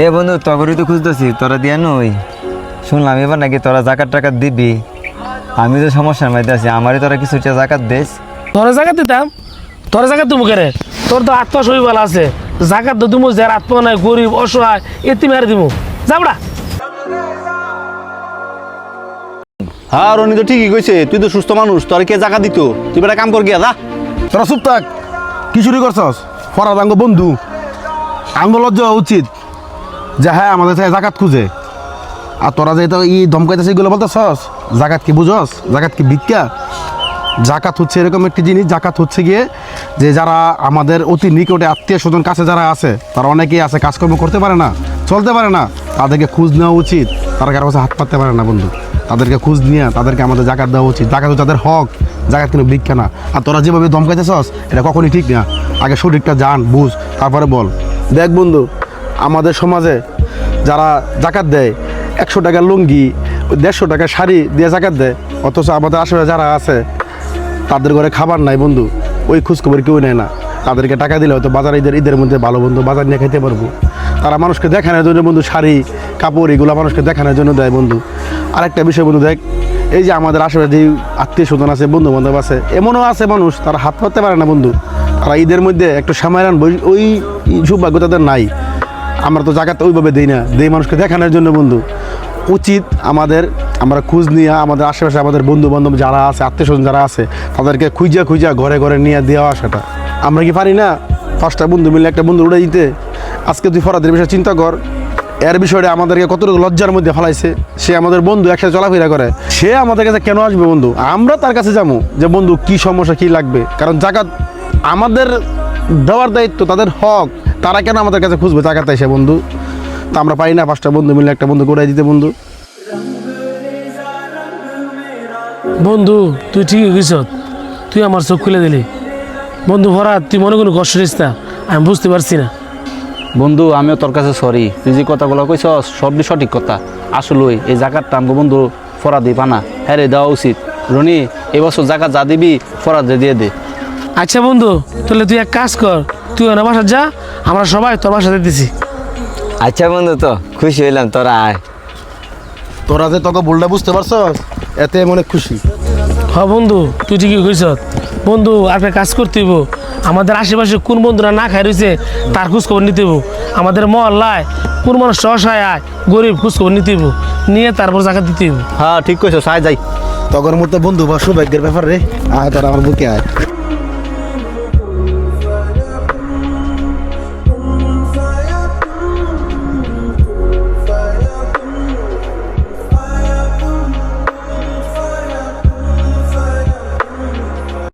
এ বন্ধু তগরই তো খুঁজতেছি, তোরা দিয়া নই। শুনলাম এবার নাকি তোরা জাকাত টাকাত দিবি। আমি তো সমস্যার মধ্যে আছি, আমারই তোরা কিছু জাকাত দিস। তোরা জাকাত দিতাম? তোরা জাকাত তুমি করে? তোর তো আত্মা শরীর আছে, জাকাত তো তুমি যার আত্মা নাই, গরিব অসহায় এতে মেরে দিব। যাবড়া। হ্যাঁ রনি তো ঠিকই কইছে, তুই তো সুস্থ মানুষ, তোর কে জায়গা দিত? তুই বেটা কাম কর গিয়া যা। তোরা চুপ থাক, কি চুরি করছস? ফরাদ আঙ্গ বন্ধু, আঙ্গ লজ্জা হওয়া উচিত যে হ্যাঁ আমাদের থেকে জাকাত খুঁজে। আর তোরা যে ধমকাইতেছে এগুলো বলতেছস, জাকাত কি বুঝস? জাকাত কি ভিক্ষা? জাকাত হচ্ছে এরকম একটি জিনিস, জাকাত হচ্ছে গিয়ে যে যারা আমাদের অতি নিকটে আত্মীয় স্বজন কাছে যারা আছে, তারা অনেকেই আছে কাজকর্ম করতে পারে না, চলতে পারে না, তাদেরকে খুঁজ নেওয়া উচিত। তারা কারো কাছে হাত পাততে পারে না বন্ধু, তাদেরকে খুঁজ নিয়ে তাদেরকে আমাদের জাকাত দেওয়া উচিত। জাকাত হচ্ছে তাদের হক, জাকাত কিন্তু ভিক্ষা না। আর তোরা যেভাবে ধমকাইতেছস এটা কখনই ঠিক না। আগে সঠিকটা জান, বুঝ, তারপরে বল। দেখ বন্ধু, আমাদের সমাজে যারা জাকাত দেয় 100 টাকার লুঙ্গি, 150 টাকার শাড়ি দিয়ে জাকাত দেয়, অথচ আমাদের আশেপাশে যারা আছে তাদের ঘরে খাবার নাই বন্ধু, ওই খোঁজখবর কেউ নেয় না। তাদেরকে টাকা দিলে হয়তো বাজার ঈদের মধ্যে ভালো বন্ধু বাজার নিয়ে খাইতে পারবো। তারা মানুষকে দেখানোর জন্য বন্ধু শাড়ি কাপড় এগুলো মানুষকে দেখানোর জন্য দেয় বন্ধু। আরেকটা বিষয় বন্ধু, দেখ এই যে আমাদের আশেপাশে যে আত্মীয় স্বজন আছে, বন্ধু বান্ধব আছে, এমনও আছে মানুষ তারা হাত পাততে পারে না বন্ধু। তারা ঈদের মধ্যে একটু সময় আনবো, ওই সৌভাগ্য তাদের নাই। আমরা তো জায়গাটা ওইভাবে দিই না, দেই মানুষকে দেখানোর জন্য বন্ধু। উচিত আমাদের আমরা খোঁজ নিয়ে আমাদের আশেপাশে আমাদের বন্ধু বান্ধব যারা আছে, আত্মীয় স্বজন যারা আছে, তাদেরকে খুঁজা ঘরে ঘরে নিয়ে দেওয়া আসাটা। আমরা কি পারি না 5টা বন্ধু মিলে একটা বন্ধু উড়ে দিতে? আজকে তুই ফরাদের বিষয়ে চিন্তা কর, এর বিষয়টা আমাদেরকে কতটুকু লজ্জার মধ্যে ফেলাইছে। সে আমাদের বন্ধু, একসাথে চলাফেরা করে, সে আমাদের কাছে কেন আসবে বন্ধু? আমরা তার কাছে যাবো যে বন্ধু কি সমস্যা, কি লাগবে? কারণ জাকাত আমাদের দেওয়ার দায়িত্ব, তাদের হক। তারা কেন আমাদের কাছে খুঁজবে জাকাত এসে বন্ধু? তা আমরা পারি না 5টা বন্ধু মিলে একটা বন্ধু করে দিতে বন্ধু? বন্ধু তুই ঠিকই কইছ, তুই আমার চোখ খুলে দিলি বন্ধু। ফরাদ তুই মনে কোনো কষ্ট নিস না, আমি বুঝতে পারছি না বন্ধু আমিও তোর কাছে সরি, তুই যে কথাগুলো কইছস সবই সঠিক কথা। আসলে এই জাকাতটা আমাকে বন্ধু ফরাদি পানা, হ্যাঁ রে দেওয়া উচিত। রনি এবছর জাকাত যা দিবি ফরাদে দিয়ে দে। আচ্ছা বন্ধু, তাহলে তুই এক কাজ কর, তুই ওনার বাসা যা, আমরা সবাই তোর বাসাতে দিছি। আচ্ছা বন্ধু, তো খুশি হইলাম, তোরা আয়। তোরা যে তোকে ভুলটা বুঝতে পারছস এতে অনেক খুশি। হ্যাঁ বন্ধু তুই ঠিকই কইস বন্ধু। একটা কাজ করতে হইব, আমাদের আশেপাশে কোন বন্ধুরা না খাই রয়েছে তার খোঁজখবর নিতে হইব। আমাদের মহল্লায় কোন মানুষ অসহায় আয় গরিব খোঁজখবর নিতে হইব, নিয়ে তারপর জায়গা দিতে হইব। হ্যাঁ ঠিক কইছস, আয় যাই। তখন মোর তো বন্ধু বা সৌভাগ্যের ব্যাপার রে। আয় তোরা আমার বুকে আয়।